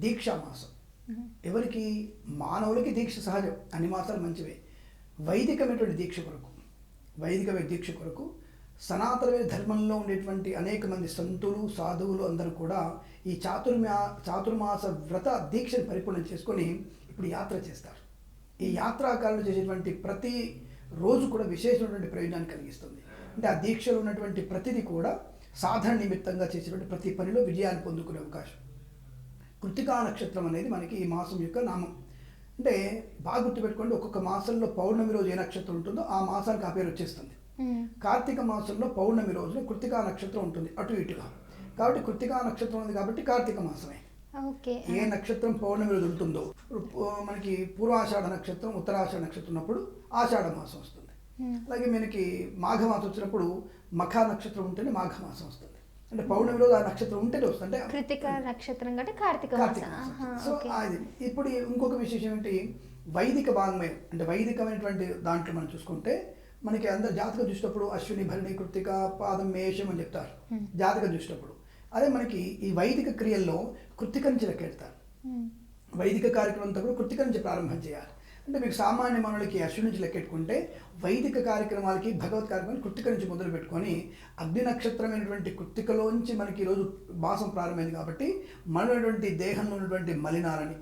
దీక్షా మాసం. ఎవరికి? మానవులకి దీక్ష సహజం, అన్ని మాసాలు మంచివే. వైదికమైనటువంటి దీక్ష కొరకు సనాతనమైన ధర్మంలో ఉండేటువంటి అనేక మంది సంతులు సాధువులు అందరూ కూడా ఈ చాతుర్మాస వ్రత దీక్షను పరిపూర్ణం చేసుకొని ఇప్పుడు యాత్ర చేస్తారు. ఈ యాత్రాకాలంలో చేసేటువంటి ప్రతి రోజు కూడా విశేషమైనటువంటి ప్రయోజనాన్ని కలిగిస్తుంది. అంటే ఆ దీక్షలో ఉన్నటువంటి ప్రతిదీ కూడా సాధన నిమిత్తంగా చేసేటువంటి ప్రతి పనిలో విజయాన్ని పొందుకునే అవకాశం. కృత్తికా నక్షత్రం అనేది మనకి ఈ మాసం యొక్క నామం. అంటే బాగా గుర్తుపెట్టుకోండి, ఒక్కొక్క మాసంలో పౌర్ణమి రోజు ఏ నక్షత్రం ఉంటుందో ఆ మాసానికి ఆ పేరు వచ్చేస్తుంది. కార్తీక మాసంలో పౌర్ణమి రోజున కృత్తికా నక్షత్రం ఉంటుంది అటు ఇటుగా. కాబట్టి కృత్తికా నక్షత్రం ఉంది కాబట్టి కార్తీక మాసమే. ఏ నక్షత్రం పౌర్ణమి రోజు ఉంటుందో, మనకి పూర్వాషాఢ నక్షత్రం ఉత్తరాషాఢ నక్షత్రం ఉన్నప్పుడు ఆషాఢ మాసం వస్తుంది. అలాగే మనకి మాఘమాసం వచ్చినప్పుడు మఖ నక్షత్రం ఉంటేనే మాఘమాసం వస్తుంది. అంటే పౌర్ణమి రోజు ఆ నక్షత్రం ఉంటేనే వస్తుంది. అంటే కృత్తికా నక్షత్రం కంటే కార్తీక మాసం. సో అది ఇప్పుడు ఇంకొక విశేషం ఏంటి, వైదిక వాంగ్మయం అంటే వైదికమైనటువంటి దాంట్లో మనం చూసుకుంటే మనకి అందరు జాతకం చూసినప్పుడు అశ్విని భరణి కృత్తిక పాదం మేషం అని చెప్తారు జాతకం చూసినప్పుడు. అదే మనకి ఈ వైదిక క్రియల్లో కృత్తిక నుంచి లెక్కెడతారు. వైదిక కార్యక్రమం అంతా కూడా కృత్తిక నుంచి ప్రారంభం చేయాలి. అంటే మీకు సామాన్య మానవులకి అశ్విని నుంచి లెక్కెట్టుకుంటే వైదిక కార్యక్రమాలకి భగవత్ కార్యక్రమాలు కృత్తిక నుంచి మొదలు పెట్టుకొని అగ్ని నక్షత్రమైనటువంటి కృత్తికలోంచి మనకి ఈరోజు మాసం ప్రారంభమైంది కాబట్టి మనటువంటి దేహంలో ఉన్నటువంటి మలినాలని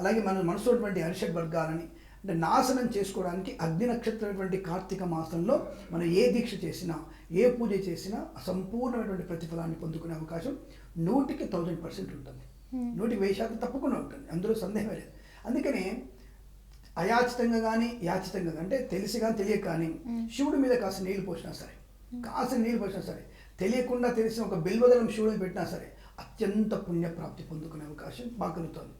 అలాగే మన మనసులో ఉన్నటువంటి అరిషడ్ వర్గాలని అంటే నాశనం చేసుకోవడానికి అగ్ని నక్షత్రమైనటువంటి కార్తీక మాసంలో మనం ఏ దీక్ష చేసినా ఏ పూజ చేసినా సంపూర్ణమైనటువంటి ప్రతిఫలాన్ని పొందుకునే అవకాశం 100% ఉంటుంది. 100% తప్పకుండా ఉంటుంది, అందులో సందేహమే లేదు. అందుకనే అయాచితంగా కానీ యాచితంగా అంటే తెలిసి కానీ తెలియక కానీ శివుడి మీద కాస్త నీళ్లు పోసినా సరే తెలియకుండా తెలిసిన ఒక బిల్వదలం శివుడిని పెట్టినా సరే అత్యంత పుణ్యప్రాప్తి పొందుకునే అవకాశం బాగా కలుగుతుంది.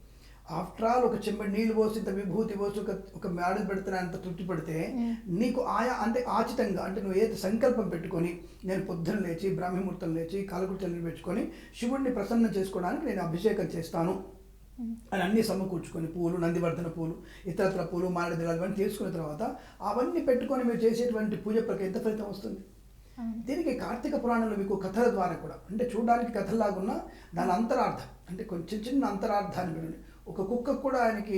ఆఫ్టర్ ఆల్ ఒక చెంబడి నీళ్లు పోసి ఇంత విభూతి పోసి ఒక మేడలు పెడితే అంత తృప్తి పడితే నీకు ఆయా అంటే ఆచితంగా అంటే నువ్వు ఏదైతే సంకల్పం పెట్టుకొని నేను పొద్దున లేచి బ్రాహ్మీముహూర్తం లేచి కాలకృత్యాలను పెట్టుకొని శివుడిని ప్రసన్నం చేసుకోవడానికి నేను అభిషేకం చేస్తాను అని అన్నీ సమకూర్చుకొని పూలు నందివర్ధన పూలు ఇతరత్ర పూలు మారేడు దళాలు ఇవన్నీ తీసుకున్న తర్వాత అవన్నీ పెట్టుకొని మీరు చేసేటువంటి పూజ ప్రక్రియ ఎంత ఫలితం వస్తుంది. దీనికి కార్తీక పురాణంలో మీకు కథల ద్వారా కూడా అంటే చూడడానికి కథలాగున్నా దాని అంతరార్థం అంటే కొంచెం చిన్న అంతరార్థాన్ని వినండి. ఒక కుక్కకు కూడా ఆయనకి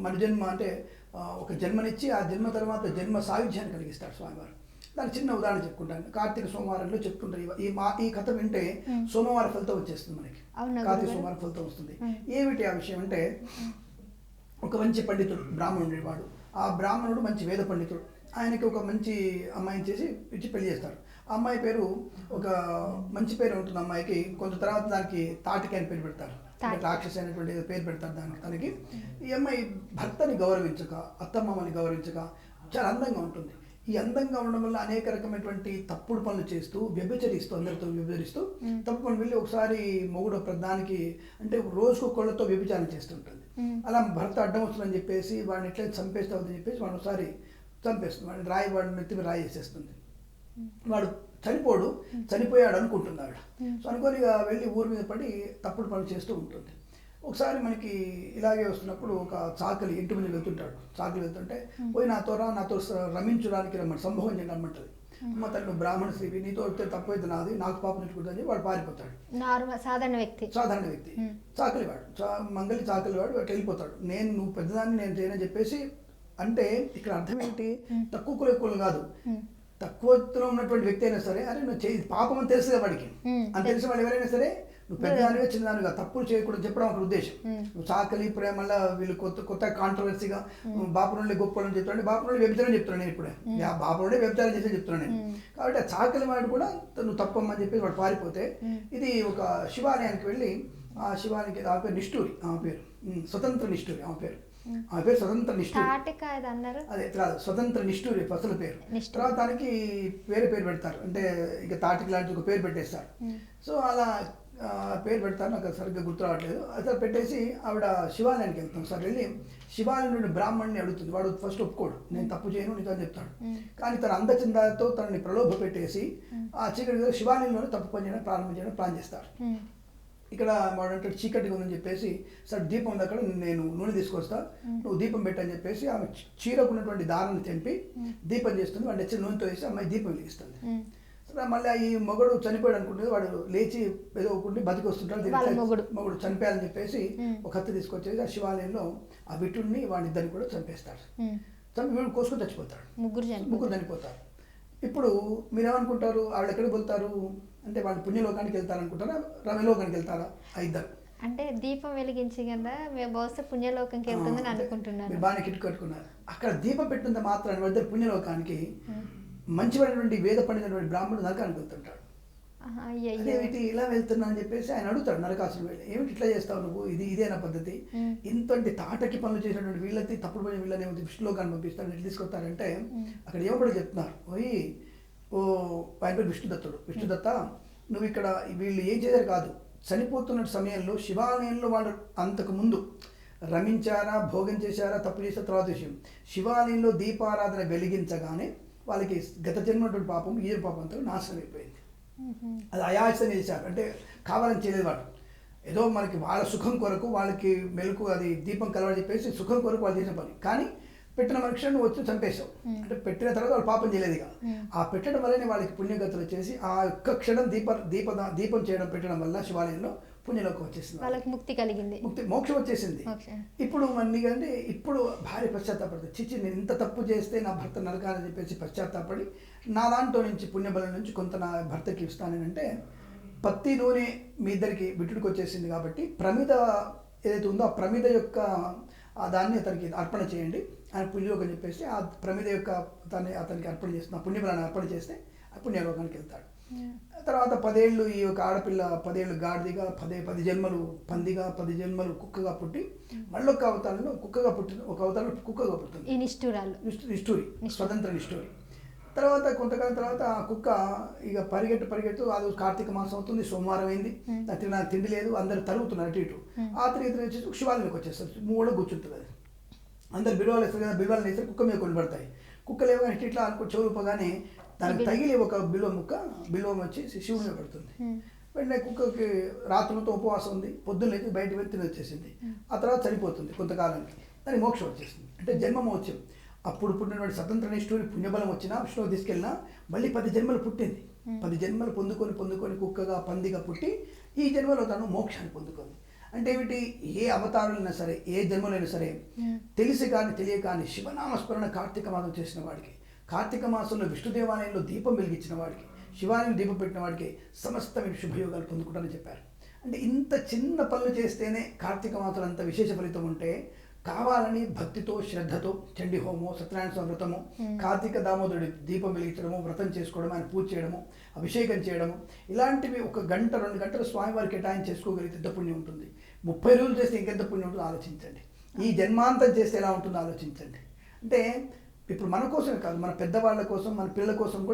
మరుజన్మ అంటే ఒక జన్మనిచ్చి ఆ జన్మ తర్వాత జన్మ సాయుధ్యాన్ని కలిగిస్తాడు స్వామివారు. దాని చిన్న ఉదాహరణ చెప్పుకుంటాను. కార్తీక సోమవారంలో చెప్పుకుంటారు ఈ కథ వింటే సోమవారం ఫలితం వచ్చేస్తుంది మనకి, కార్తీక సోమవారం ఫలితం వస్తుంది. ఏమిటి ఆ విషయం అంటే ఒక మంచి పండితుడు బ్రాహ్మణుడు వాడు. ఆ బ్రాహ్మణుడు మంచి వేద పండితుడు. ఆయనకి ఒక మంచి అమ్మాయిని ఇచ్చి పెళ్లి చేస్తారు. ఆ అమ్మాయి పేరు ఒక మంచి పేరు ఉంటుంది అమ్మాయికి. కొంత తర్వాత దానికి తాటికి అని పేరు పెడతారు, రాక్షసి అనేటువంటి పేరు పెడతారు దానికి. తనకి ఈ అమ్మాయి భర్తని గౌరవించక అత్తమ్మని గౌరవించక చాలా అందంగా ఉంటుంది. ఈ అందంగా ఉండడం వల్ల అనేక రకమైనటువంటి తప్పుడు పనులు చేస్తూ అందరితో వ్యభిచరిస్తూ తప్పు పనులు వెళ్ళి ఒకసారి మొగుడు ప్రధానికి అంటే రోజుకొకళ్ళతో వ్యభిచారం చేస్తుంటుంది. అలా భర్త అడ్డం వస్తుందని చెప్పేసి వాడిని ఎట్లయితే చంపేస్తావని చెప్పేసి వాడు ఒకసారి చంపేస్తుంది. వాడిని నెత్తి మీద రాయి వేసేస్తుంది. వాడు చనిపోయాడు అనుకుంటుంది ఆవిడ. సో అనుకొని వెళ్ళి ఊరి మీద పడి తప్పుడు పనులు చేస్తూ ఉంటుంది. ఒకసారి మనకి ఇలాగే వస్తున్నప్పుడు ఒక చాకలి ఇంటి ముందు వెళ్తుంటే పోయి నాతో రమించడానికి రమ్మని సంభవం చేయమంటుంది. అమ్మ తను బ్రాహ్మణ స్త్రీవి, నీతో వస్తే తప్పు అయితే నాది, నాకు పాపం నెట్టుకుంటుంది వాడు పారిపోతాడు. సాధారణ వ్యక్తి చాకలివాడు మంగళి చాకలివాడు వాడు వెళ్ళిపోతాడు. నువ్వు పెద్దదాన్ని నేను చేయనని చెప్పేసి అంటే ఇక్కడ అర్థం ఏంటి, తక్కువ కుల కాదు, తక్కువ ఉన్నటువంటి వ్యక్తి అయినా సరే అరే నువ్వు పాపం అని తెలుసు వాడికి. అని తెలిసిన వాళ్ళు ఎవరైనా సరే నువ్వు పెద్దదానిగా చిన్నదానిగా తప్పులు చేయకూడదు చెప్పడం ఒక ఉద్దేశం. నువ్వు చాకలి ప్రేమలా వీళ్ళు కొత్త కాంట్రవర్సీగా బాపునుండి గొప్పలని చెప్తాడు, బాపునుండి వ్యభిచారం చెప్తున్నాను నేను ఇప్పుడే, బాపునుండే వ్యభిచారం చేసే చెప్తున్నాను నేను. కాబట్టి ఆ చాకలి వాడు కూడా నువ్వు తప్పమ్మని చెప్పేసి వాడు పారిపోతే ఇది ఒక శివాలయానికి వెళ్ళి ఆ శివాలయానికి ఆ పేరు నిష్ఠూరి, ఆమె పేరు స్వతంత్ర నిష్ఠూరి, ఆమె పేరు స్వతంత్ర నిష్ఠూరి. అదే స్వతంత్ర నిష్ఠూరి అసలు పేరు. తర్వాత దానికి పేరు పెడతారు అంటే ఇక తాటికి లాంటి ఒక పేరు పెట్టేస్తారు. సో అలా పేరు పెడతారు, నాకు సరిగ్గా గుర్తు రావట్లేదు. అసలు పెట్టేసి ఆవిడ శివాలయానికి వెళ్తాం. సార్ వెళ్ళి శివాలయం నుండి బ్రాహ్మణ్ణి అడుగుతుంది. వాడు ఫస్ట్ ఒప్పుకోడు, నేను తప్పు చేయను నీతో అని చెప్తాడు. కానీ తన అందచందాలతో తనని ప్రలోభ పెట్టేసి ఆ చీకటి శివాలయంలోనే తప్పు పని చేయడం ప్రారంభించడం ప్లాన్ చేస్తారు. ఇక్కడ వాడంటే చీకటిగా ఉందని చెప్పేసి సార్ దీపం ఉంది అక్కడ, నేను నూనె తీసుకొస్తా, నువ్వు దీపం పెట్టని చెప్పేసి ఆమె చీరకున్నటువంటి దారాన్ని తెంపి దీపం చేస్తుంది. వాడు తెచ్చిన నూనెతో వేసి అమ్మాయి దీపం వెలిగిస్తుంది. మళ్ళీ ఈ మొగుడు చనిపోయాడు అనుకుంటే వాడు లేచి ఏదో ఒకటి బతికి వస్తుంటాడు. వాళ్ళ మొగుడు. మొగుడు చనిపోయాలని చెప్పేసి ఒక కత్తి తీసుకొచ్చేసి ఆ శివాలయంలో ఆ విటుడిని వాడిద్దరిని కూడా చంపేస్తాడు. చంపి వీడు కోసుకొని చచ్చిపోతాడు. ముగ్గురు చనిపోతారు. ఇప్పుడు మీరేమనుకుంటారు, వాళ్ళు ఎక్కడికి వెళ్తారు అంటే వాళ్ళు పుణ్యలోకానికి వెళ్తారనుకుంటారా, రమలోకానికి వెళ్తారా? ఆ ఇద్దరు అంటే దీపం వెలిగించి కదా మేము బహుశా పుణ్యలోకంకి వెళ్తుందని అనుకుంటున్నాను. మీరు బాగానే కిట్టు కట్టుకున్నారు. అక్కడ దీపం పెట్టినంత మాత్రాన్ని వాళ్ళిద్దరు పుణ్యలోకానికి మంచివాడినటువంటి వేద పండినటువంటి బ్రాహ్మణుడు నరకానికి వెళ్తుంటాడు. అదేమిటి ఇలా వెళ్తున్నా అని చెప్పేసి ఆయన అడుగుతాడు నరకాసురుడు వెళ్ళి, ఏమిటి ఇట్లా చేస్తావు నువ్వు, ఇదేనా పద్ధతి, ఇంతటి తాటకి పనులు చేసినటువంటి వీళ్ళకి తప్పుడు పని వీళ్ళని విష్ణులోకాన్ని పంపిస్తాను ఎట్లా తీసుకొస్తారంటే అక్కడ ఏమో చెప్తున్నారు, ఓ ఆయన పేరు విష్ణుదత్త, నువ్వు ఇక్కడ వీళ్ళు ఏం చేశారు కాదు, చనిపోతున్న సమయంలో శివాలయంలో వాళ్ళు అంతకు ముందు రమించారా, భోగం చేశారా, తప్పు చేసిన తర్వాత విషయం, శివాలయంలో దీపారాధన వెలిగించగానే వాళ్ళకి గత జన్మటువంటి పాపం ఈ పాపం అంతా నాశనం అయిపోయింది. అది అయాసం చేశారు, అంటే కావాలని చేయలేదు వాడు, ఏదో మనకి వాళ్ళ సుఖం కొరకు వాళ్ళకి మెలకు అది దీపం కలవని చెప్పేసి సుఖం కొరకు వాళ్ళు చేసిన పని. కానీ పెట్టిన మనుషులను వచ్చి చంపేశావు, అంటే పెట్టిన తర్వాత వాళ్ళు పాపం చేయలేదు ఇక. ఆ పెట్టడం వల్లనే వాళ్ళకి పుణ్యగతులు వచ్చేసి ఆ ఒక్క క్షణం దీపం చేయడం పెట్టడం వల్ల శివాలయంలో పుణ్యలోకం వచ్చేసింది, వాళ్ళకి ముక్తి కలిగింది, మోక్షం వచ్చేసింది. ఇప్పుడు మళ్ళీ అంటే ఇప్పుడు భార్య పశ్చాత్తాపడుతుంది, చిచ్చి నేను ఇంత తప్పు చేస్తే నా భర్త నరకాలని చెప్పేసి పశ్చాత్తాపడి నా దాంట్లో నుంచి పుణ్యబలం నుంచి కొంత నా భర్తకి ఇస్తానంటే పత్తి నూనె మీ ఇద్దరికి బిట్టుడికి వచ్చేసింది కాబట్టి ప్రమిద ఏదైతే ఉందో ఆ ప్రమిద యొక్క దాన్ని అతనికి అర్పణ చేయండి ఆయన పుణ్యలోకం చెప్పేసి ఆ ప్రమిద యొక్క అతనికి అర్పణ చేస్తున్న పుణ్యబలాన్ని అర్పణ చేస్తే ఆ పుణ్యలోకానికి వెళ్తాడు. తర్వాత 10 ఏళ్ళు ఈ యొక్క ఆడపిల్ల 10 ఏళ్ళు గాడిదిగా 10 జన్మలు పందిగా 10 జన్మలు కుక్కగా పుట్టి మళ్ళొక్క అవతారంలో కుక్కగా పుట్టిన ఒక అవతారంలో కుక్కగా పుట్టింది, నిష్ఠూరి స్వతంత్ర నిష్ఠూరి. తర్వాత కొంతకాలం తర్వాత ఆ కుక్క ఇక పరిగెట్టు అది కార్తీక మాసం అవుతుంది, సోమవారం అయింది, నాకు తిండి లేదు, అందరు తరుగుతున్నారు అటు ఇటు. ఆ తిరిగి వచ్చేసి శివాలయంలోకి వచ్చేస్తారు, మూడో కూర్చుంటుంది అది, అందరు బిల్వాలు వేస్తారు కదా, బిల్వాలు వేస్తే కుక్క మీద కొన్ని పడతాయి, కుక్కలు ఏమో ఇట్లా అనుకో చెవుపగానే దానికి తగిలి ఒక బిల్వం వచ్చి శివుడి మీద పడుతుంది. వెంటనే కుక్కకి రాత్రులతో ఉపవాసం ఉంది, పొద్దున్న లేచి బయటకు వెళ్ళి తిని వచ్చేసింది. ఆ తర్వాత చనిపోతుంది కొంతకాలానికి, దానికి మోక్షం వచ్చేసింది. అంటే జన్మ మోక్షం. అప్పుడు పుట్టినటువంటి స్వతంత్ర నిష్ఠూరి పుణ్యబలం వచ్చినా విష్ణువు తీసుకెళ్ళినా మళ్ళీ 10 జన్మలు పుట్టింది. 10 జన్మలు పొందుకొని కుక్కగా పందిగా పుట్టి ఈ జన్మలో తను మోక్షాన్ని పొందుకుంది. అంటే ఏమిటి, ఏ అవతారాలైనా సరే ఏ జన్మలైనా సరే తెలిసి కానీ తెలియక కానీ శివనామస్మరణ కార్తీక మాసం చేసిన వాడికి, కార్తీక మాసంలో విష్ణు దేవాలయంలో దీపం వెలిగించిన వాడికి, శివాలయం దీపం పెట్టిన వాడికి సమస్తమైన శుభయోగాలు పొందుకుంటారని చెప్పారు. అంటే ఇంత చిన్న పనులు చేస్తేనే కార్తీక మాసంలో అంత విశేష ఫలితం ఉంటే కావాలని భక్తితో శ్రద్ధతో చండీ హోమం, సత్యనారాయణ స్వామి వ్రతము, కార్తీక దామోదరుడి దీపం వెలిగించడము, వ్రతం చేసుకోవడం, ఆయన పూజ చేయడము, అభిషేకం చేయడము, ఇలాంటివి 1 గంట 2 గంటలు స్వామివారికి కేటాయించి చేసుకోగలిగితే ఎంత పుణ్యం ఉంటుంది. 30 రోజులు చేస్తే ఇంకెంత పుణ్యం ఉంటుందో ఆలోచించండి. ఈ జన్మాంతం చేస్తే ఎలా ఉంటుందో ఆలోచించండి. అంటే ఇప్పుడు మన కోసమే కాదు, మన పెద్దవాళ్ళ కోసం, మన పిల్లల కోసం కూడా